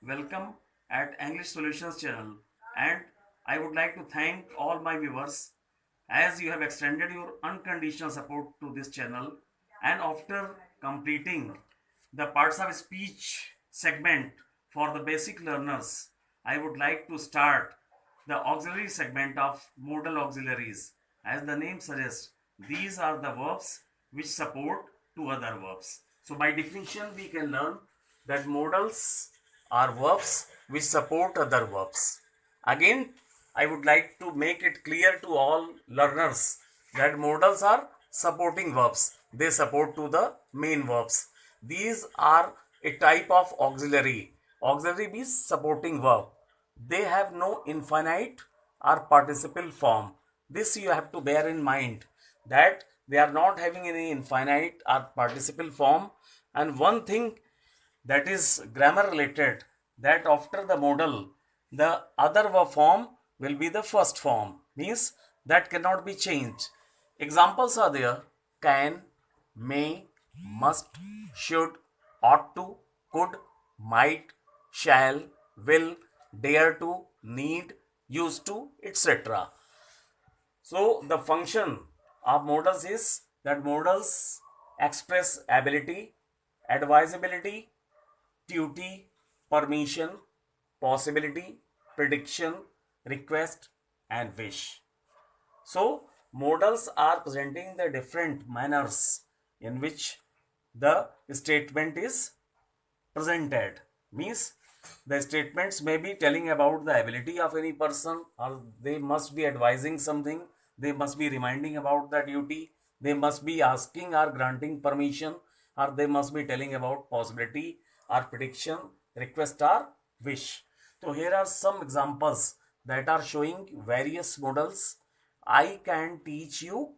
Welcome at English Solutions channel, and I would like to thank all my viewers as you have extended your unconditional support to this channel. And after completing the parts of speech segment for the basic learners, I would like to start the auxiliary segment of modal auxiliaries. As the name suggests, these are the verbs which support two other verbs. So by definition, we can learn that modals are verbs which support other verbs. Again, I would like to make it clear to all learners that modals are supporting verbs. They support to the main verbs. These are a type of auxiliary. Auxiliary means supporting verb. They have no infinite or participle form. This you have to bear in mind that they are not having any infinite or participle form. And one thing that is grammar related, that after the modal the other verb form will be the first form, means that cannot be changed. Examples are there: can, may, must, should, ought to, could, might, shall, will, dare to, need, used to, etc. So the function of modals is that modals express ability, advisability, duty, permission, possibility, prediction, request, and wish. So, modals are presenting the different manners in which the statement is presented. Means the statements may be telling about the ability of any person, or they must be advising something, they must be reminding about the duty, they must be asking or granting permission, or they must be telling about possibility or prediction, request or wish. So here are some examples that are showing various modals. I can teach you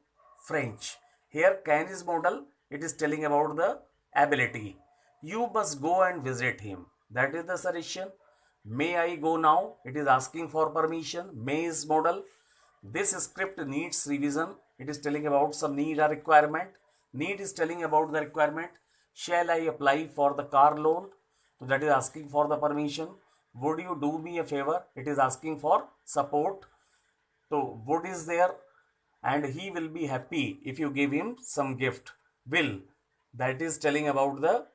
French. Here can is modal, it is telling about the ability. You must go and visit him. That is the suggestion. May I go now? It is asking for permission. May is modal. This script needs revision. It is telling about some need or requirement. Need is telling about the requirement. Shall I apply for the car loan? So that is asking for the permission. Would you do me a favor? It is asking for support. So would is there, and he will be happy if you give him some gift. Will, that is telling about the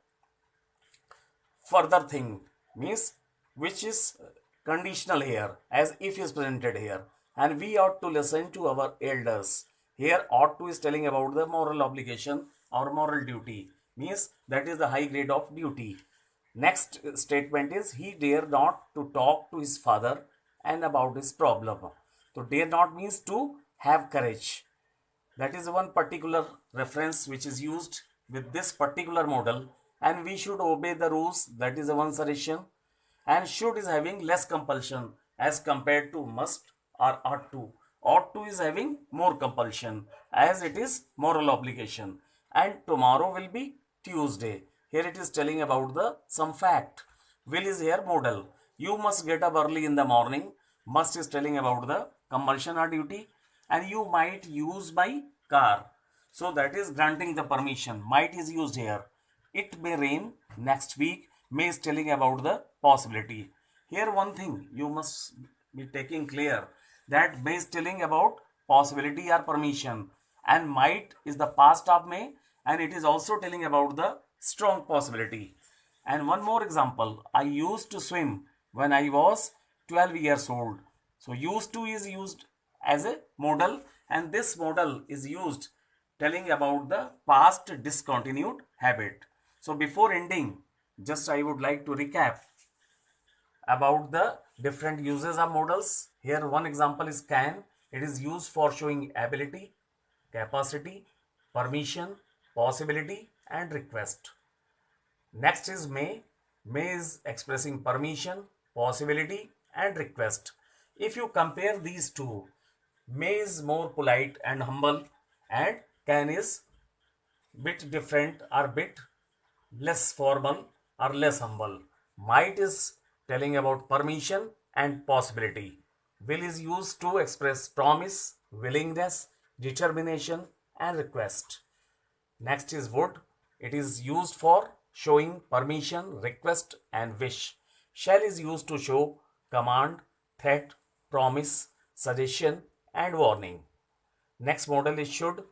further thing, means which is conditional here, as if is presented here. And we ought to listen to our elders. Here ought to is telling about the moral obligation or moral duty, means that is the high grade of duty. Next statement is he dare not to talk to his father and about his problem. So dare not means to have courage. That is one particular reference which is used with this particular model, and we should obey the rules. That is the one suggestion. And should is having less compulsion as compared to must or ought to. Ought to is having more compulsion as it is moral obligation. And tomorrow will be Tuesday. Here it is telling about the some fact. Will is here modal. You must get up early in the morning. Must is telling about the compulsion or duty. And you might use my car. So that is granting the permission. Might is used here. It may rain next week. May is telling about the possibility. Here one thing you must be taking clear, that may is telling about possibility or permission, and might is the past of may, and it is also telling about the strong possibility. And one more example, I used to swim when I was 12 years old. So used to is used as a modal, and this modal is used telling about the past discontinued habit. So before ending, just I would like to recap about the different uses of modals. Here one example is can. It is used for showing ability, capacity, permission, possibility and request. Next is may. May is expressing permission, possibility and request. If you compare these two, may is more polite and humble, and can is bit different or bit less formal or less humble. Might is telling about permission and possibility. Will is used to express promise, willingness, determination, and request. Next is would. It is used for showing permission, request, and wish. Shall is used to show command, threat, promise, suggestion, and warning. Next model is should.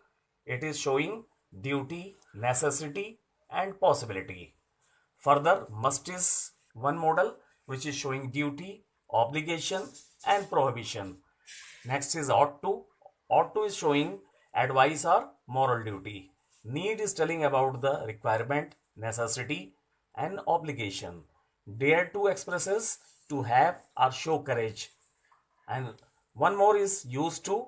It is showing duty, necessity, and possibility. Further, must is one model which is showing duty, obligation, and prohibition. Next is ought to. Ought to is showing advice or moral duty. Need is telling about the requirement, necessity, and obligation. Dare to expresses to have or show courage. And one more is used to,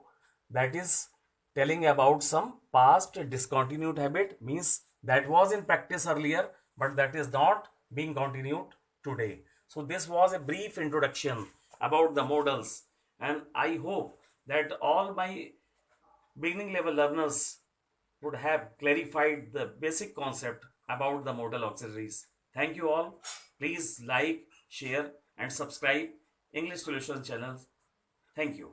that is telling about some past discontinued habit, means that was in practice earlier but that is not being continued today. So this was a brief introduction about the models, and I hope that all my beginning level learners would have clarified the basic concept about the model auxiliaries. Thank you all. Please like, share, and subscribe English Solutions channel. Thank you.